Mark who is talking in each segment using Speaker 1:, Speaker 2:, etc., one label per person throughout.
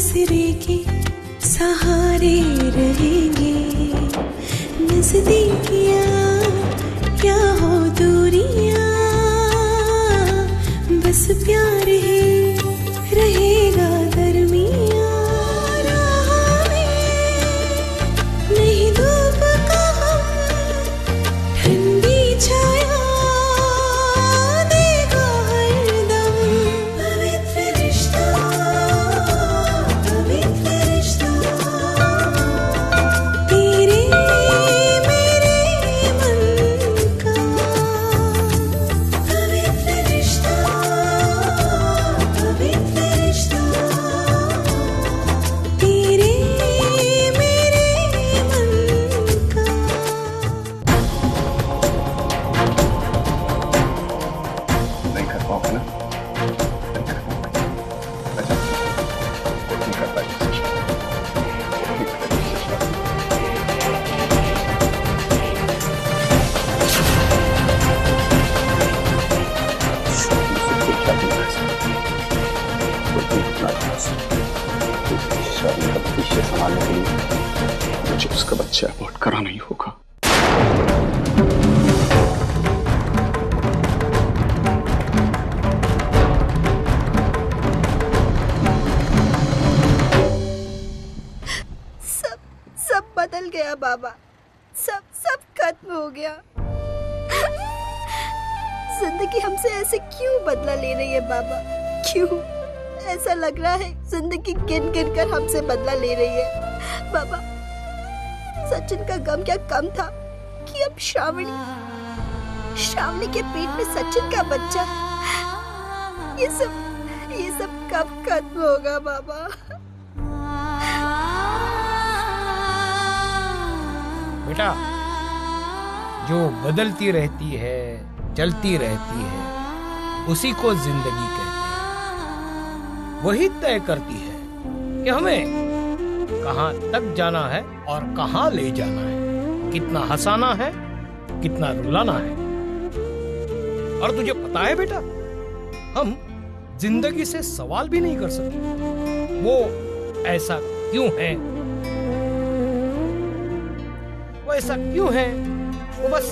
Speaker 1: आसरे के सहारे रहेंगे। नजदीकियां क्या हो दूरियां, बस प्यार ही रहेगा दरमियां। राह में नहीं धूप का हम, ठंडी छाया देगा हरदम। पवित्र रिश्ता, पवित्र रिश्ता, तेरे मेरे मन का। पवित्र रिश्ता, पवित्र रिश्ता, तेरे मेरे मन का।
Speaker 2: नहीं कर पाओगे ना? नहीं कर पाओगे। अच्छा, नहीं कर पाएगी। शादी का भविष्य संभालने के लिए मुझे उसका बच्चा अबॉर्ट कराना ही होगा।
Speaker 3: सब बदल गया बाबा, सब खत्म हो गया। जिंदगी हमसे ऐसे क्यों बदला ले रही है बाबा? क्यों ऐसा लग रहा है जिंदगी गिन गिन कर हमसे बदला ले रही है बाबा? सचिन का गम क्या कम था कि अब श्रावणी के पेट में सचिन का बच्चा। ये सब कब खत्म होगा बाबा?
Speaker 4: बेटा, जो बदलती रहती है, चलती रहती है, उसी को जिंदगी कहते हैं। वही तय करती है कि हमें कहां तक जाना है और कहां ले जाना है, कितना हंसाना है, कितना रुलाना है। और तुझे पता है बेटा, हम जिंदगी से सवाल भी नहीं कर सकते वो ऐसा क्यों है, वो ऐसा क्यों है, वो बस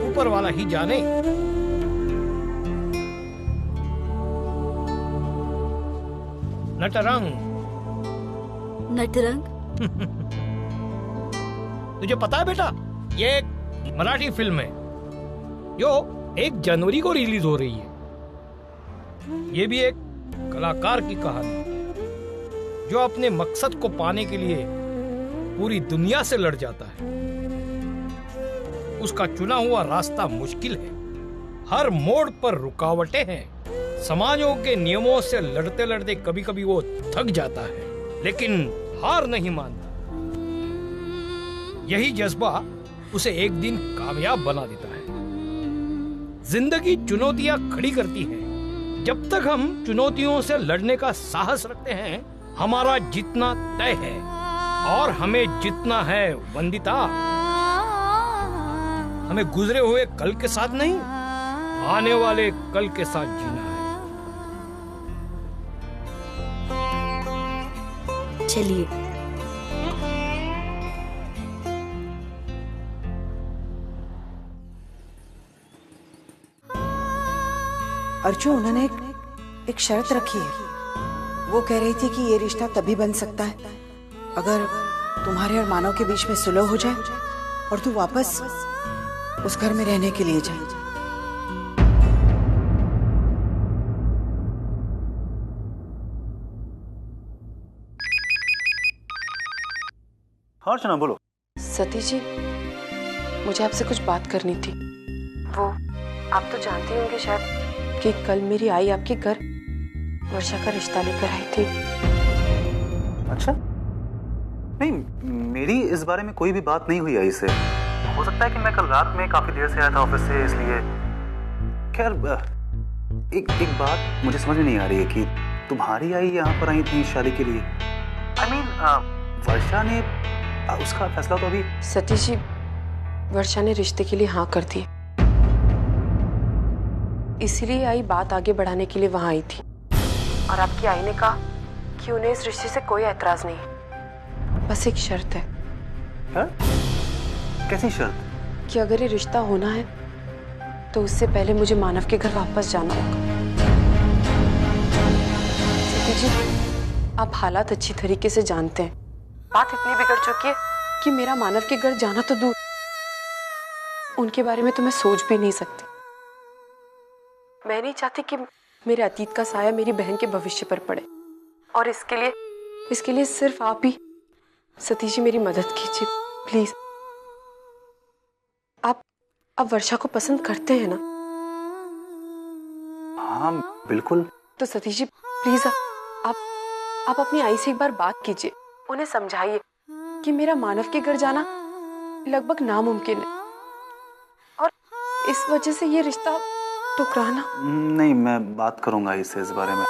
Speaker 4: ऊपर वाला ही जाने। नटरंग तुझे पता है बेटा, ये एक मराठी फिल्म है जो 1 जनवरी को रिलीज हो रही है। ये भी एक कलाकार की कहानी जो अपने मकसद को पाने के लिए पूरी दुनिया से लड़ जाता है। उसका चुना हुआ रास्ता मुश्किल है, हर मोड़ पर रुकावटें हैं, समाजों के नियमों से लड़ते लड़ते कभी कभी वो थक जाता है, लेकिन हार नहीं मानता। यही जज्बा उसे एक दिन कामयाब बना देता है। जिंदगी चुनौतियां खड़ी करती है। जब तक हम चुनौतियों से लड़ने का साहस रखते हैं, हमारा जीतना तय है। और हमें जितना है वंदिता, हमें गुजरे हुए कल के साथ नहीं, आने वाले कल के साथ जीना है।
Speaker 3: चलिए
Speaker 5: अर्जुन, उन्होंने एक शर्त रखी है। वो कह रही थी कि ये रिश्ता तभी बन सकता है अगर तुम्हारे और मानव के बीच में सुलह हो जाए और तू वापस उस घर में रहने के लिए जाए।
Speaker 2: हाँ अर्चना, बोलो।
Speaker 6: सतीश जी, मुझे आपसे कुछ बात करनी थी। वो आप तो जानते होंगे शायद कि कल मेरी आई आपके घर वर्षा का रिश्ता लेकर आई थी।
Speaker 7: अच्छा, नहीं, मेरी इस बारे में कोई भी बात नहीं हुई आई से। हो सकता है कि मैं कल रात में काफी देर से आया था ऑफिस से, इसलिए। खैर, एक बात मुझे समझ में नहीं आ रही है कि तुम्हारी आई यहाँ पर आई थी शादी के लिए। I mean, वर्षा ने उसका फैसला तो अभी।
Speaker 6: सतीश जी, वर्षा ने रिश्ते के लिए हाँ कर दी, इसीलिए आई बात आगे बढ़ाने के लिए वहां आई थी। और आपकी आई ने कहा कि उन्हें इस रिश्ते से कोई ऐतराज नहीं है, बस एक शर्त है।
Speaker 7: क्या? कैसी शर्त?
Speaker 6: कि अगर ये रिश्ता होना है तो उससे पहले मुझे मानव के घर वापस जाना होगा। सती जी, आप हालात अच्छी तरीके से जानते हैं। बात इतनी बिगड़ चुकी है कि मेरा मानव के घर जाना तो दूर, उनके बारे में तो मैं सोच भी नहीं सकती। मैं नहीं चाहती कि मेरे अतीत का साया मेरी बहन के भविष्य पर पड़े, और इसके लिए सिर्फ आप ही सती जी मेरी मदद कीजिए प्लीज। आप वर्षा को पसंद करते हैं ना?
Speaker 7: हाँ बिल्कुल।
Speaker 6: तो सतीश जी प्लीज आप अपनी आई से एक बार बात कीजिए, उन्हें समझाइए कि मेरा मानव के घर जाना लगभग नामुमकिन है, और इस वजह से ये रिश्ता टुकराना।
Speaker 7: नहीं, मैं बात करूंगा इससे इस बारे में,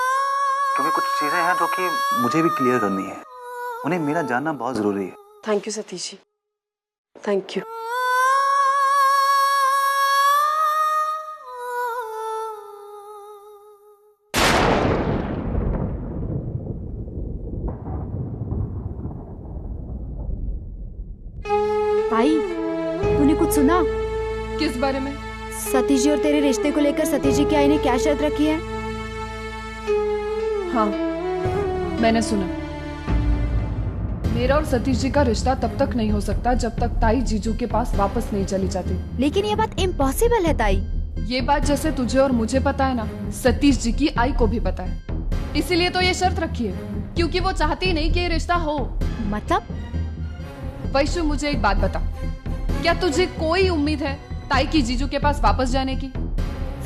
Speaker 7: क्योंकि कुछ चीजें हैं जो कि मुझे भी क्लियर करनी है। उन्हें मेरा जानना बहुत जरूरी है।
Speaker 6: Thank you Satish ji, thank you.
Speaker 8: भाई, तूने कुछ सुना?
Speaker 9: किस बारे में?
Speaker 8: सतीश जी और तेरे रिश्ते को लेकर सतीश जी की आई ने क्या शर्त रखी है?
Speaker 9: हाँ, मैंने सुना। मेरा और सतीश जी का रिश्ता तब तक नहीं हो सकता जब तक ताई जीजू के पास वापस नहीं चली जाती।
Speaker 8: लेकिन ये बात इम्पॉसिबल है ताई।
Speaker 9: ये बात जैसे तुझे और मुझे पता है ना, सतीश जी की आई को भी पता है। इसीलिए तो ये शर्त रखी है, क्योंकि वो चाहती नहीं कि ये रिश्ता हो।
Speaker 8: मतलब?
Speaker 9: वैशु, मुझे एक बात बता, क्या तुझे कोई उम्मीद है ताई की जीजू के पास वापस जाने की?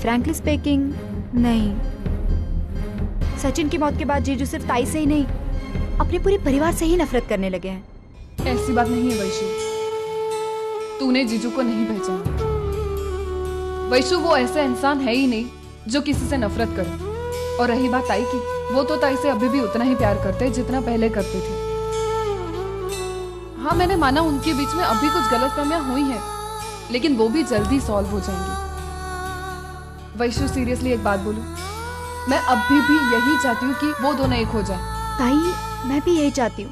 Speaker 8: फ्रैंकली स्पीकिंग, नहीं। सचिन की मौत के बाद जीजू सिर्फ ताई से ही नहीं, अपने पूरे परिवार से ही नफरत करने लगे हैं।
Speaker 9: ऐसी बात नहीं है वैशु, तूने जीजू को नहीं पहचाना। वैशु, वो ऐसा इंसान है ही नहीं जो किसी से नफरत करे। और रही बात ताई की, वो तो ताई से अभी भी उतना ही प्यार करते जितना पहले करते थे। हाँ, मैंने माना उनके बीच में अभी कुछ गलतफहमियां हुई हैं, लेकिन वो भी जल्दी सॉल्व हो जाएंगी। वैशु, सीरियसली एक बात बोलूं, मैं अभी भी यही चाहती हूँ कि वो दोनों एक हो जाएं।
Speaker 8: ताई, मैं भी यही चाहती हूँ,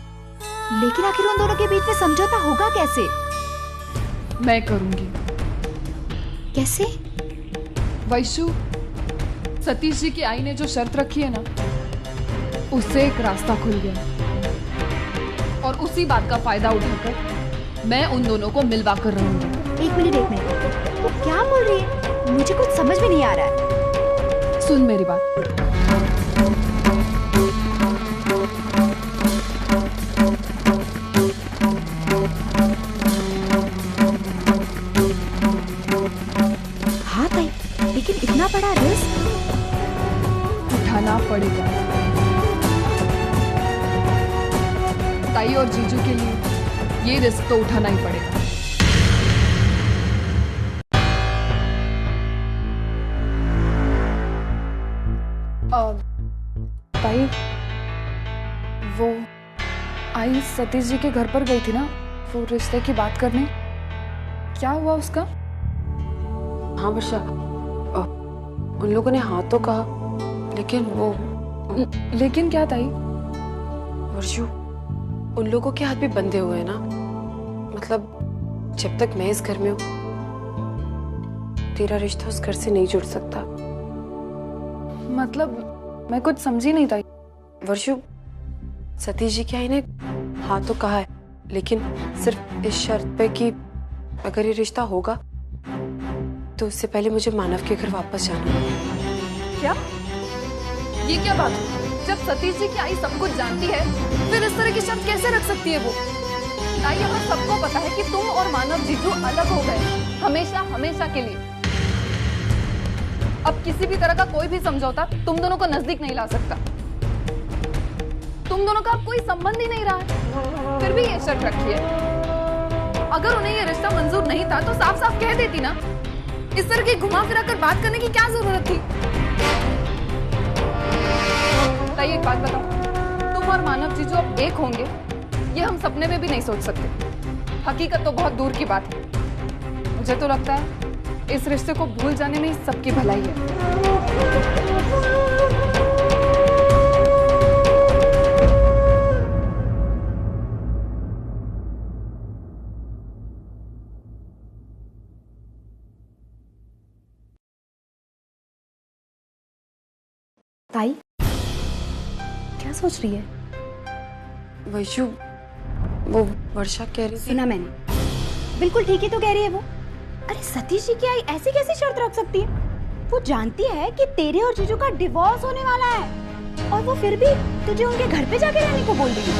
Speaker 8: लेकिन आखिर उन दोनों के बीच में समझौता होगा कैसे?
Speaker 9: मैं करूंगी।
Speaker 8: कैसे?
Speaker 9: वैशु, सतीश जी की आई ने जो शर्त रखी है ना, उससे एक रास्ता खुल गया, और उसी बात का फायदा उठाकर मैं उन दोनों को मिलवा कर रहूंगी।
Speaker 8: एक मिनट, वो क्या बोल रही है? मुझे कुछ समझ में नहीं आ रहा है।
Speaker 9: सुन मेरी बात।
Speaker 8: हाँ ताई, लेकिन इतना बड़ा रिस्क
Speaker 9: उठाना पड़ेगा। ताई और जीजू के लिए ये रिस्क तो उठाना ही पड़ेगा। ताई, वो आई सतीश जी के घर पर गई थी ना, वो रिश्ते की बात करने। क्या हुआ उसका?
Speaker 6: हाँ वर्षा, उन लोगों ने हाँ तो कहा, लेकिन वो
Speaker 9: लेकिन क्या ताई?
Speaker 6: वर्षु, उन लोगों के हाथ भी बंधे हुए हैं ना। मतलब जब तक मैं इस घर में हूँ, तेरा रिश्ता उस घर से नहीं जुड़ सकता।
Speaker 9: मतलब मैं कुछ समझी नहीं ताई।
Speaker 6: वर्षु, सतीश जी की आई ने हाँ तो कहा है, लेकिन सिर्फ इस शर्त पे कि अगर ये रिश्ता होगा तो उससे पहले मुझे मानव के घर वापस जाना है।
Speaker 9: क्या? ये क्या बात है? जब सतीश जी की आई सब कुछ जानती है, फिर इस तरह की शर्त कैसे रख सकती है वो? ताई, हमें सबको पता है कि तुम और मानव जीजू अलग हो गए, हमेशा हमेशा के लिए। अब किसी भी तरह का कोई भी समझौता तुम दोनों को नजदीक नहीं ला सकता। तुम दोनों का अब कोई संबंध ही नहीं रहा है, फिर भी ये शर्त रखी है। अगर उन्हें ये रिश्ता मंजूर नहीं था तो साफ साफ कह देती ना। इस तरह की घुमा फिरा कर बात करने की क्या जरूरत थी? ताई, एक बात बताओ, तुम और मानव जीजू अब एक होंगे, ये हम सपने में भी नहीं सोच सकते। हकीकत तो बहुत दूर की बात है। मुझे तो लगता है इस रिश्ते को भूल जाने में ही सबकी भलाई है।
Speaker 8: ताई क्या सोच रही है?
Speaker 6: वैशु, वो वर्षा कह रही थी।
Speaker 8: सुना मैंने, बिल्कुल ठीक ही तो कह रही है वो। अरे सतीश जी की आई ऐसी कैसी शर्त रख सकती है? वो जानती है कि तेरे और जीजू का डिवोर्स होने वाला है और वो फिर भी तुझे उनके घर पे जाके रहने को बोल रही है।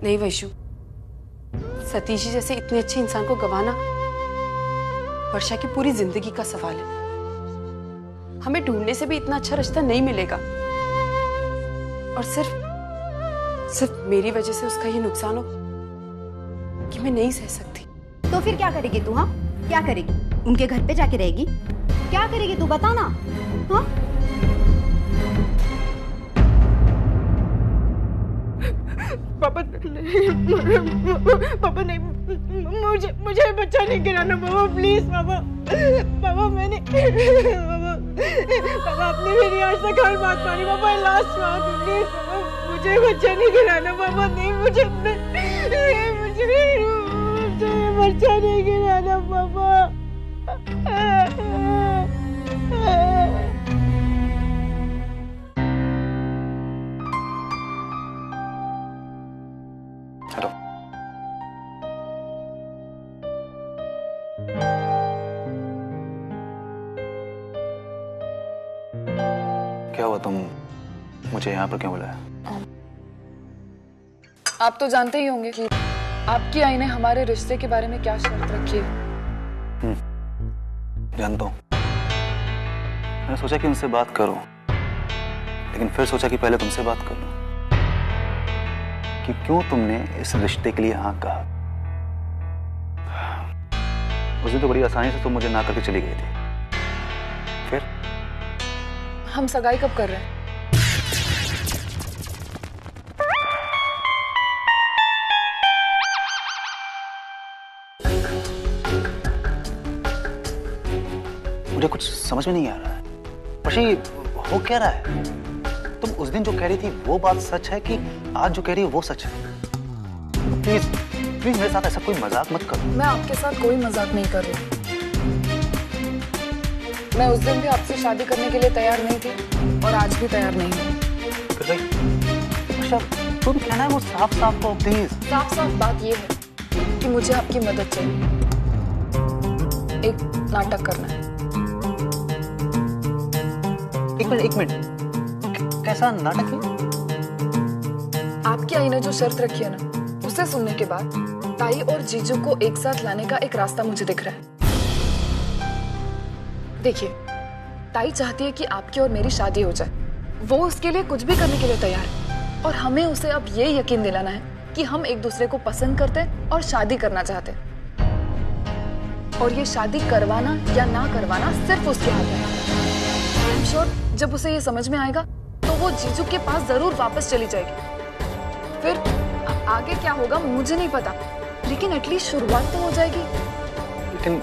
Speaker 6: नहीं वैशु, सतीश जी जैसे इतने अच्छे इंसान को गंवाना वर्षा की पूरी जिंदगी का सवाल है। हमें ढूंढने से भी इतना अच्छा रिश्ता नहीं मिलेगा और सिर्फ मेरी वजह से उसका ये नुकसान हो कि मैं नहीं सह सकती।
Speaker 8: तो फिर क्या करेगी तू? हाँ, क्या करेगी? उनके घर पे जाके रहेगी? क्या करेगी तू बता ना। हाँ
Speaker 3: पापा पापा नहीं, मुझे बच्चा नहीं गिराना पापा, प्लीज पापा। पापा मैंने पापा आपने मेरी आज तक हर बात मानी पापा, लास्ट बात प्लीज पापा, मुझे बच्चा नहीं गिराना पापा। नहीं, मुझे बच्चा नहीं गिराना पापा।
Speaker 7: हेलो, क्या हुआ? तुम मुझे यहाँ पर क्यों बुलाया?
Speaker 9: आप तो जानते ही होंगे कि आपकी आई ने हमारे रिश्ते के बारे में क्या शर्त रखी है।
Speaker 7: जानता हूँ। मैंने सोचा कि उनसे बात करूं, लेकिन फिर सोचा कि पहले तुमसे बात कर लूं कि क्यों तुमने इस रिश्ते के लिए हाँ कहा। उस दिन तो बड़ी आसानी से तुम मुझे ना करके चली गई थी। फिर
Speaker 9: हम सगाई कब कर रहे हैं?
Speaker 7: मुझे कुछ समझ में नहीं आ रहा है। वर्षी, हो क्या रहा है? तुम उस दिन जो कह रही थी वो बात सच है कि आज जो कह रही हो वो सच है? प्लीज प्लीज मेरे साथ ऐसा कोई मजाक मत करो।
Speaker 9: मैं आपके साथ कोई मजाक नहीं कर रही। मैं उस दिन भी आपसे शादी करने के लिए तैयार नहीं थी और आज भी तैयार नहीं हूँ।
Speaker 7: अच्छा, तुम कहना है वो साफ साफ को प्लीज।
Speaker 9: साफ साफ बात ये है कि मुझे आपकी मदद चाहिए। एक नाटक करना है।
Speaker 7: एक मिनट, कैसा नाटक है?
Speaker 9: आपकी आई ने जो शर्त रखी है ना, उसे सुनने के बाद ताई और जीजू को एक साथ लाने का एक रास्ता मुझे दिख रहा है। देखिए, ताई चाहती है कि आपकी और मेरी शादी हो जाए। वो उसके लिए कुछ भी करने के लिए तैयार है और हमें उसे अब ये यकीन दिलाना है कि हम एक दूसरे को पसंद करते और शादी करना चाहते। और ये शादी करवाना या ना करवाना सिर्फ उसके हाथ में है। आई एम श्योर जब उसे ये समझ में आएगा तो वो जीजू के पास जरूर वापस चली जाएगी। फिर अब आगे क्या होगा मुझे नहीं पता, लेकिन एटलीस्ट शुरुआत तो हो जाएगी।
Speaker 7: लेकिन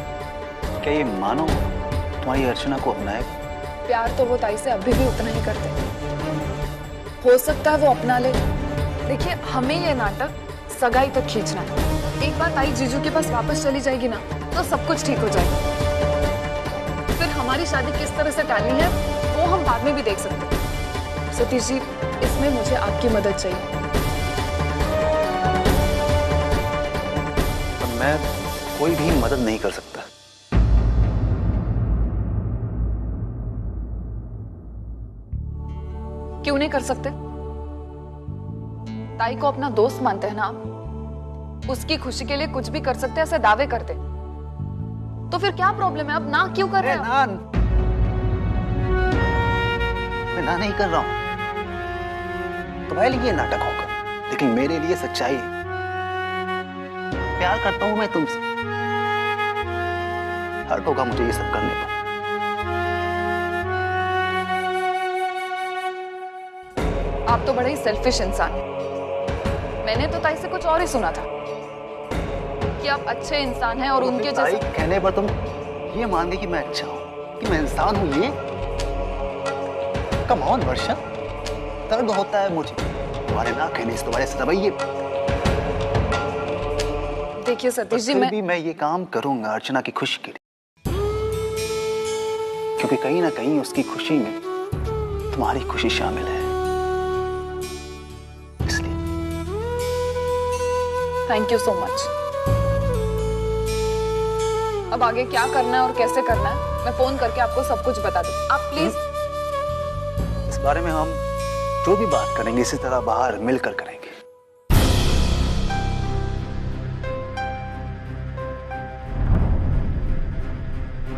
Speaker 7: क्या ये मानो तुम्हारी अर्चना को अपनाएगा?
Speaker 9: प्यार तो वो ताई से अभी भी उतना ही करते हैं। हो सकता है वो अपना ले। देखिए, हमें ये नाटक सगाई तक खींचना है। एक बार ताई जीजू के पास वापस चली जाएगी ना, तो सब कुछ ठीक हो जाएगा। फिर हमारी शादी किस तरह से टालनी है वो हम बाद में भी देख सकते हैं। सतीश जी, इसमें मुझे आपकी मदद चाहिए।
Speaker 7: मैं कोई भी मदद नहीं कर सकता।
Speaker 9: क्यों नहीं कर सकते? ताई को अपना दोस्त मानते हैं ना आप? उसकी खुशी के लिए कुछ भी कर सकते हैं ऐसे दावे करते। तो फिर क्या प्रॉब्लम है? अब ना क्यों कर रहे हैं?
Speaker 7: मैं ना नहीं कर रहा हूं। तुम्हारे लिए नाटक होगा, लेकिन मेरे लिए सच्चाई है। प्यार करता हूं मैं तुमसे। हर्ट होगा मुझे ये सब करने पर।
Speaker 9: आप तो बड़े ही सेल्फिश इंसान हैं। मैंने तो ताई से कुछ और ही सुना था कि आप अच्छे इंसान हैं और उनके जैसे।
Speaker 7: कहने पर तुम ये मान गई कि मैं अच्छा हूं, कि मैं इंसान हूं। ये कम ऑन वर्षा, दर्द होता है मुझे तुम्हारे ना कहने से, तुम्हारे रवैये।
Speaker 9: देखिए सतीश जी,
Speaker 7: मैं ये काम करूंगा अर्चना की खुशी के लिए, क्योंकि कहीं ना कहीं उसकी खुशी में तुम्हारी खुशी शामिल है, इसलिए।
Speaker 9: Thank you so much. अब आगे क्या करना है और कैसे करना है मैं फोन करके आपको सब कुछ बता दूं। आप प्लीज
Speaker 7: इस बारे में हम जो भी बात करेंगे इसी तरह बाहर मिलकर करेंगे।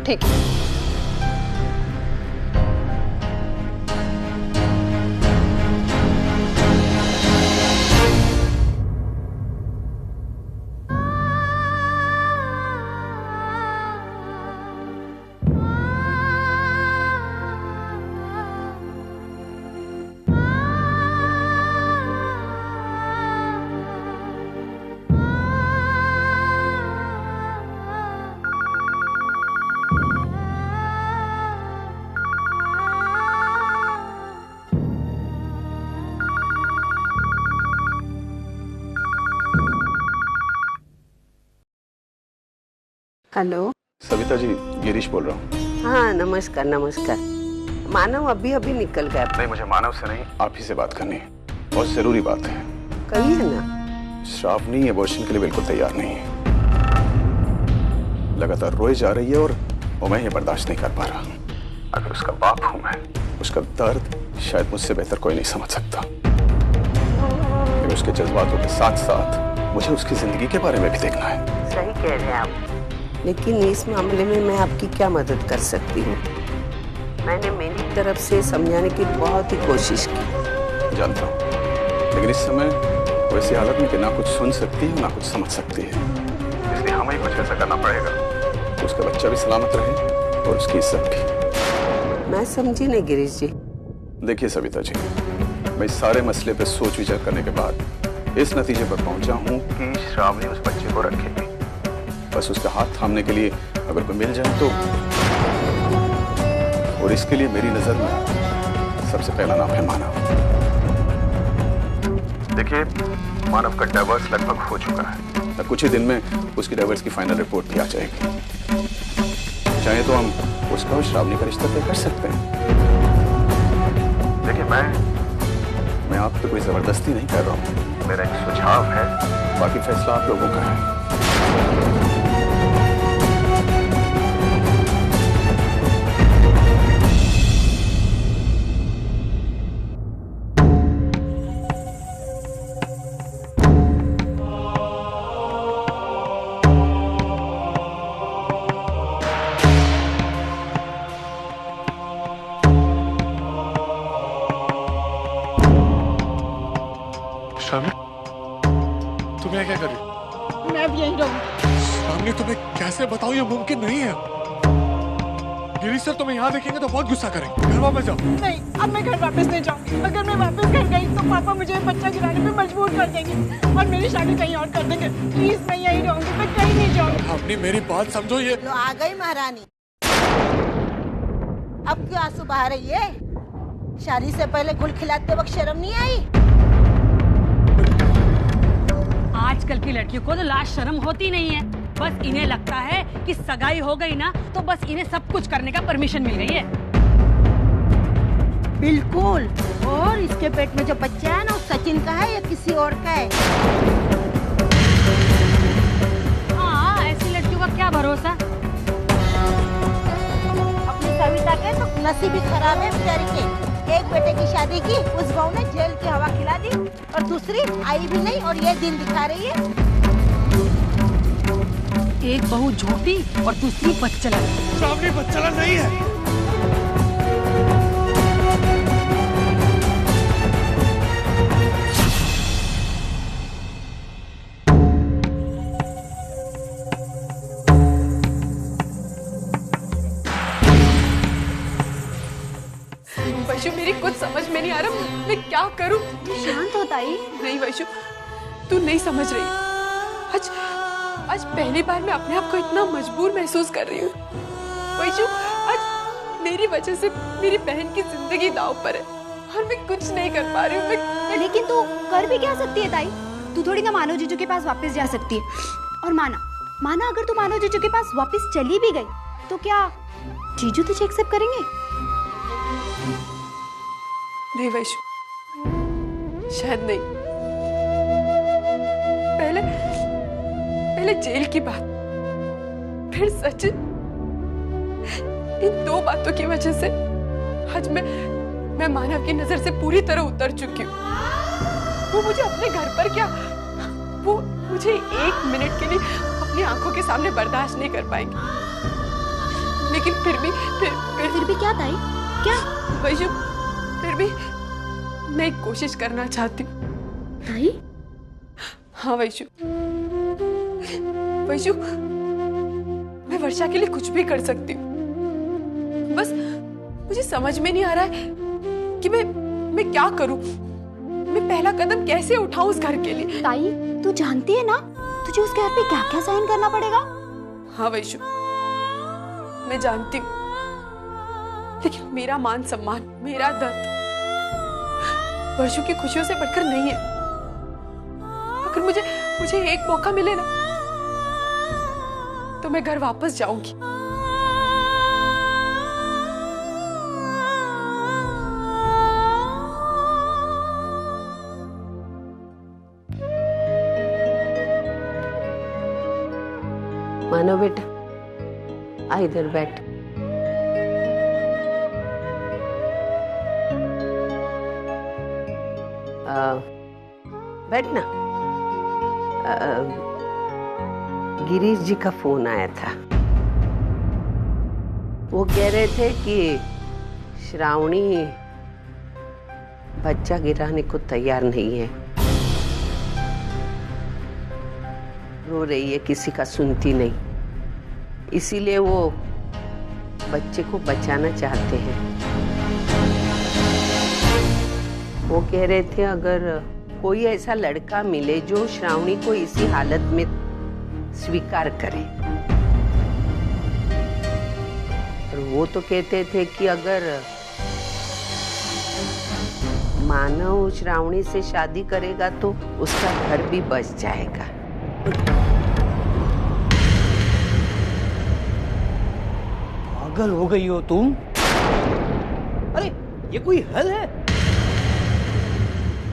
Speaker 9: ठीक है।
Speaker 10: हेलो
Speaker 2: सविता जी, गिरीश बोल रहा हूँ।
Speaker 10: हाँ नमस्कार नमस्कार। मानव अभी अभी निकल गया।
Speaker 2: नहीं, मुझे मानव से नहीं, आप ही से बात करनी है। बहुत जरूरी बात है।
Speaker 10: कहिए ना।
Speaker 2: श्रावणी अबॉर्शन के लिए बिल्कुल तैयार नहीं है, लगातार रोए जा रही है और मैं ये बर्दाश्त नहीं कर पा रहा। अगर उसका बाप हूं मैं, उसका दर्द शायद मुझसे बेहतर कोई नहीं समझ सकता। लेकिन उसके जज्बातों के साथ साथ मुझे उसकी जिंदगी के बारे में भी देखना है।
Speaker 10: सही कह रहे हैं आप, लेकिन इस मामले में मैं आपकी क्या मदद कर सकती हूँ? मैंने मेरी तरफ से समझाने की बहुत ही कोशिश की।
Speaker 2: जानता हूँ, लेकिन इस समय वो ऐसी हालत में कि ना कुछ सुन सकती है ना कुछ समझ सकती है। इसलिए हमें कुछ ऐसा करना पड़ेगा तो उसका बच्चा भी सलामत रहे और उसकी इज्जत भी।
Speaker 10: मैं समझी नहीं गिरीश जी।
Speaker 2: देखिए सविता जी, मैं इस सारे मसले पे सोच विचार करने के बाद इस नतीजे पर पहुंचा हूँ कि श्रावणी उस बच्चे को रखेगी। बस उसका हाथ थामने के लिए अगर कोई मिल जाए तो, और इसके लिए मेरी नजर में सबसे पहला नाम है मानव। देखिए, मानव का डाइवोर्स लगभग हो चुका है। कुछ ही दिन में उसकी डाइवोर्स की फाइनल रिपोर्ट भी आ जाएगी। चाहे तो हम उसका और श्रावणी का रिश्ता तय कर सकते हैं। देखिए, मैं आप पे कोई जबरदस्ती नहीं कर रहा हूँ, मेरा एक सुझाव है, बाकी फैसला आप लोगों का है।
Speaker 11: तुम यहाँ क्या कर रही हो?
Speaker 8: मैं अब यहीं रहूंगी।
Speaker 11: सामने तुम्हें कैसे बताऊं, ये मुमकिन नहीं है। गिरीश सर तुम्हें यहाँ देखेंगे तो बहुत गुस्सा करेंगे। घर वापस जाओ।
Speaker 8: नहीं, अब मैं घर वापस नहीं जाऊंगी। अगर मैं वापस घर गई तो पापा मुझे बच्चा गिराने पे मजबूर कर देंगे और मेरी शादी कहीं और कर देंगे। प्लीज मैं यहीं रहूंगी, मैं कहीं नहीं जाऊंगी।
Speaker 11: अपनी मेरी बात समझो। ये
Speaker 12: लो आ गई महारानी। अब क्यों आंसू बहा रही है? शादी से पहले गुल खिलाते वक्त शर्म नहीं आई?
Speaker 13: आजकल की लड़कियों को तो लाज शर्म होती नहीं है। बस इन्हें लगता है कि सगाई हो गई ना तो बस इन्हें सब कुछ करने का परमिशन मिल गई है।
Speaker 12: बिल्कुल। और इसके पेट में जो बच्चा है ना, वो सचिन का है या किसी और का है?
Speaker 13: हाँ, ऐसी लड़कियों का क्या भरोसा।
Speaker 12: अपनी सविता के तो नसीब ही खराब है बेचारी के। एक बेटे की शादी की, उस बहू ने जेल की हवा खिला दी और दूसरी आई भी नहीं और ये दिन दिखा रही है।
Speaker 13: एक बहू झूठी और दूसरी बच्चलन।
Speaker 11: श्रावणी बच्चलन नहीं है।
Speaker 9: वैशु, मेरी कुछ समझ में नहीं आ रहा, मैं क्या करूं?
Speaker 8: तू शांत हो ताई।
Speaker 9: नहीं वैशु, तू नहीं समझ रही। आज पहली बार मैं अपने आप को इतना मजबूर महसूस कर रही हूँ। वैशु, आज मेरी वजह से मेरी बहन की जिंदगी दांव पर है और मैं कुछ नहीं कर पा रही हूँ।
Speaker 8: लेकिन तू कर भी क्या सकती है ताई? तू थोड़ी ना मानव जीजू के पास वापस जा सकती है। और माना अगर तू मानव जीजू के पास वापस चली भी गई तो क्या जीजू तुझे एक्सेप्ट करेंगे?
Speaker 6: नहीं वैशु, शायद नहीं। पहले जेल की बात, फिर सचिन, इन दो बातों की वजह से आज मैं मानव की नजर से पूरी तरह उतर चुकी हूँ। वो मुझे अपने घर पर क्या, वो मुझे 1 मिनट के लिए अपनी आंखों के सामने बर्दाश्त नहीं कर पाएंगे। लेकिन फिर भी
Speaker 8: क्या ताई? क्या
Speaker 6: वैशु, फिर भी मैं एक कोशिश करना चाहती हूँ।
Speaker 8: ताई?
Speaker 6: हाँ वैशु, मैं वर्षा के लिए कुछ भी कर सकती हूँ। बस मुझे समझ में नहीं आ रहा है कि मैं क्या करूं। मैं पहला कदम कैसे उठाऊं उस घर के लिए।
Speaker 8: ताई, तू जानती है ना तुझे उस घर पे क्या क्या साइन करना पड़ेगा?
Speaker 6: हाँ वैशु, मैं जानती हूँ, लेकिन मेरा मान सम्मान, मेरा दर्द वर्षों की खुशियों से बढ़कर नहीं है। अगर मुझे एक मौका मिले ना, तो मैं घर वापस जाऊंगी।
Speaker 10: मानो बेटा, आ इधर बैठ। बैठ ना। गिरीश जी का फोन आया था। वो कह रहे थे कि श्रावणी बच्चा गिराने को तैयार नहीं है, रो रही है, किसी का सुनती नहीं, इसीलिए वो बच्चे को बचाना चाहते हैं। वो कह रहे थे अगर कोई ऐसा लड़का मिले जो श्रावणी को इसी हालत में स्वीकार करे। और वो तो कहते थे कि अगर मानव श्रावणी से शादी करेगा तो उसका घर भी बच जाएगा।
Speaker 4: पागल हो गई हो तुम? अरे ये कोई हल है?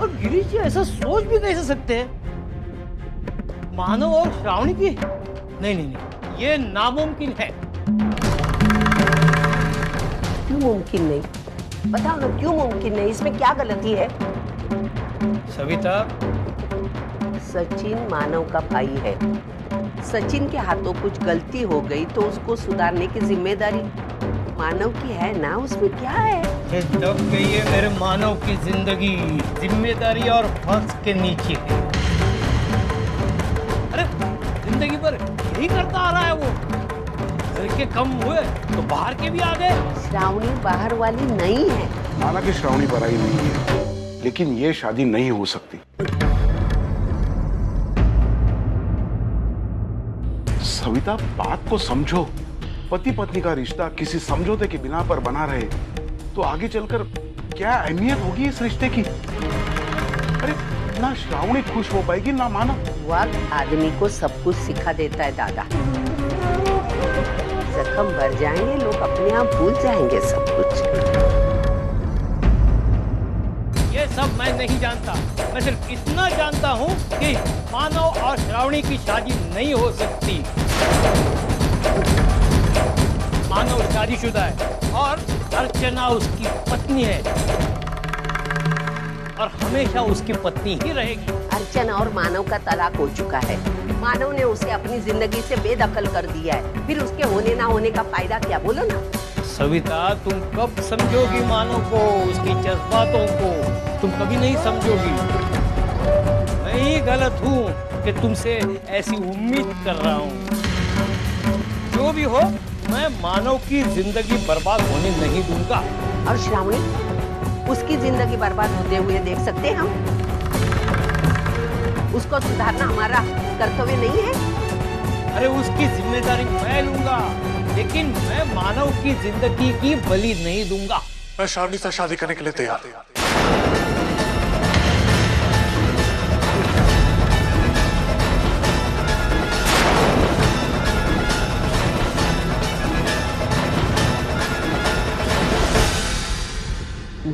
Speaker 4: और गिरीश जी ऐसा सोच भी कैसे सकते हैं? मानव और श्रावणी की? नहीं, ये नामुमकिन है।
Speaker 10: क्यों मुमकिन नहीं? बताओ ना, क्यों मुमकिन नहीं? इसमें क्या गलती है?
Speaker 4: सविता,
Speaker 10: सचिन मानव का भाई है। सचिन के हाथों कुछ गलती हो गई तो उसको सुधारने की जिम्मेदारी मानव की है ना, उसमें क्या है?
Speaker 4: दब गई है मेरे मानव की जिंदगी, जिम्मेदारी और फर्ज के नीचे है। अरे जिंदगी पर यही करता आ रहा है वो। घर के कम हुए तो बाहर के भी आ गए।
Speaker 10: श्रावणी बाहर वाली नहीं है।
Speaker 2: हालांकि श्रावणी पराई नहीं है, लेकिन ये शादी नहीं हो सकती। सविता, बात को समझो। पति पत्नी का रिश्ता किसी समझौते के बिना पर बना रहे तो आगे चलकर क्या अहमियत होगी इस रिश्ते की? अरे ना श्रावणी खुश हो पाएगी ना मानव।
Speaker 10: वक्त आदमी को सब कुछ सिखा देता है दादा। जख्म भर जाएंगे, लोग अपने आप भूल जाएंगे सब कुछ।
Speaker 4: ये सब मैं नहीं जानता। मैं सिर्फ इतना जानता हूँ कि मानव और श्रावणी की शादी नहीं हो सकती। मानव शादीशुदा है और अर्चना उसकी पत्नी है और हमेशा उसकी पत्नी ही रहेगी।
Speaker 10: अर्चना और मानव का तलाक हो चुका है। मानव ने उसे अपनी जिंदगी से बेदखल कर दिया है। फिर उसके होने ना होने का फायदा क्या? बोलो ना।
Speaker 4: सविता, तुम कब समझोगी मानव को, उसकी जज्बातों को? तुम कभी नहीं समझोगी। मैं ही गलत हूँ कि तुमसे ऐसी उम्मीद कर रहा हूँ। जो भी हो, मैं मानव की जिंदगी बर्बाद होने नहीं दूंगा।
Speaker 10: और श्रावणी, उसकी जिंदगी बर्बाद होते हुए देख सकते हैं हम? उसको सुधारना हमारा कर्तव्य नहीं है?
Speaker 4: अरे उसकी जिम्मेदारी मैं लूंगा, लेकिन मैं मानव की जिंदगी की बलि नहीं दूंगा।
Speaker 11: मैं श्रावणी से शादी करने के लिए तैयार हूं।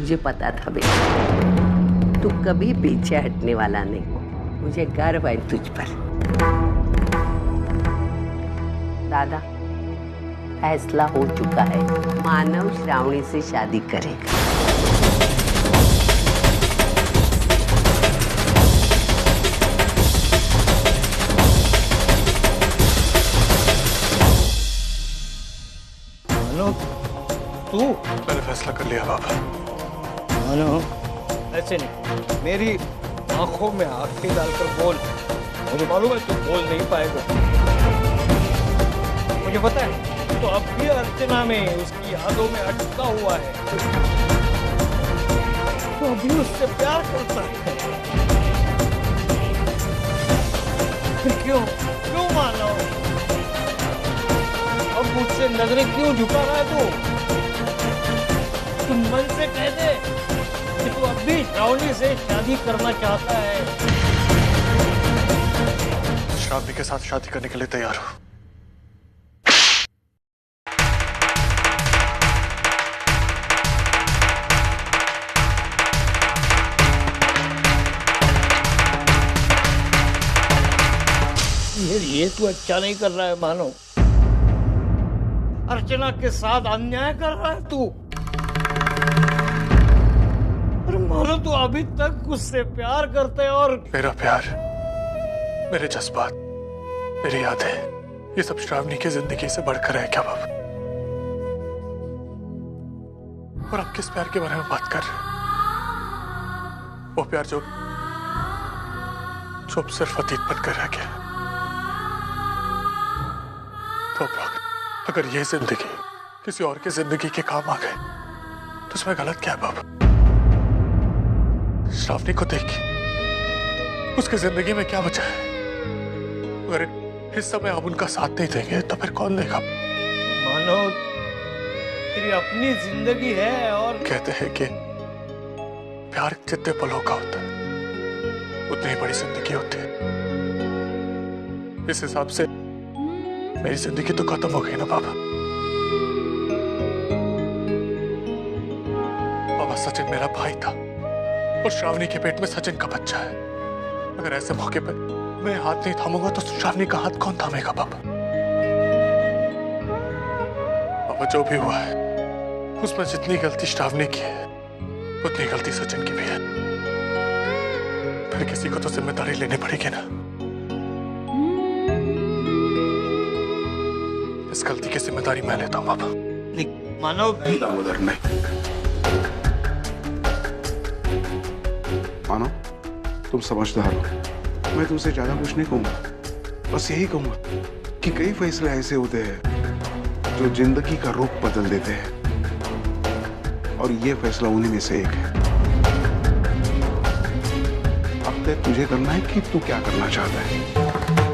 Speaker 10: मुझे पता था बेटा, तू कभी पीछे हटने वाला नहीं। मुझे गर्व है तुझ पर। दादा, फैसला हो चुका है, मानव श्रावणी से शादी करेगा।
Speaker 4: मानो तू?
Speaker 11: मैंने फैसला कर लिया बाबा।
Speaker 4: मानो ऐसे नहीं, मेरी आंखों में आंखें डालकर बोल। मुझे मालूम है तू बोल नहीं पाएगा, मुझे पता है। तो अब भी अर्चना में, उसकी यादों में अटका हुआ है, तो अभी उससे प्यार करता है। फिर क्यों क्यों मानो? अब मुझसे नजरें क्यों झुका रहा है तू? तुम मन से कह दे कि तू अब भी श्रावणी से शादी करना चाहता है।
Speaker 11: श्रावणी के साथ शादी करने के लिए तैयार हो।
Speaker 4: ये तू अच्छा नहीं कर रहा है मानो। अर्चना के साथ अन्याय कर रहा है तू। अरे मानो तू अभी तक उससे प्यार करते है और
Speaker 11: मेरा प्यार, मेरे जज्बात, मेरी यादें, ये सब श्रावणी की जिंदगी से बढ़कर है क्या बाबा? और आप किस प्यार के बारे में बात कर रहे हैं? वो प्यार जो अब सिर्फ अतीत बनकर रह गया। तो अगर ये जिंदगी किसी और की जिंदगी के काम आ गए तो उसमें गलत क्या है बाबा? श्रावणी को देखिए, उसकी जिंदगी में क्या बचा है? अगर इस समय आप उनका साथ नहीं देंगे तो फिर कौन देगा?
Speaker 4: मानो तेरी अपनी जिंदगी है और
Speaker 11: कहते हैं कि प्यार जितने पलों का होता है उतनी ही बड़ी जिंदगी होती है। इस हिसाब से मेरी जिंदगी तो खत्म हो गई ना बाबा। बाबा, सचिन मेरा भाई था और श्रावणी के पेट में सचिन का बच्चा है। अगर ऐसे मौके पर मैं हाथ नहीं थामूंगा तो श्रावणी का हाथ कौन थामेगा बाबा? बाबा, जो भी हुआ है उसमें जितनी गलती श्रावणी की है उतनी गलती सचिन की भी है। फिर किसी को तो जिम्मेदारी लेनी पड़ेगी ना। इस गलती की जिम्मेदारी मैं लेता हूं बाबा।
Speaker 4: मानो
Speaker 2: दामोदर नहीं। मानो, तुम समझदार हो, मैं तुमसे ज्यादा कुछ नहीं कहूंगा। बस यही कहूंगा कि कई फैसले ऐसे होते हैं जो जिंदगी का रुख बदल देते हैं, और ये फैसला उन्हीं में से एक है। अब तय तुझे करना है कि तू क्या करना चाहता है।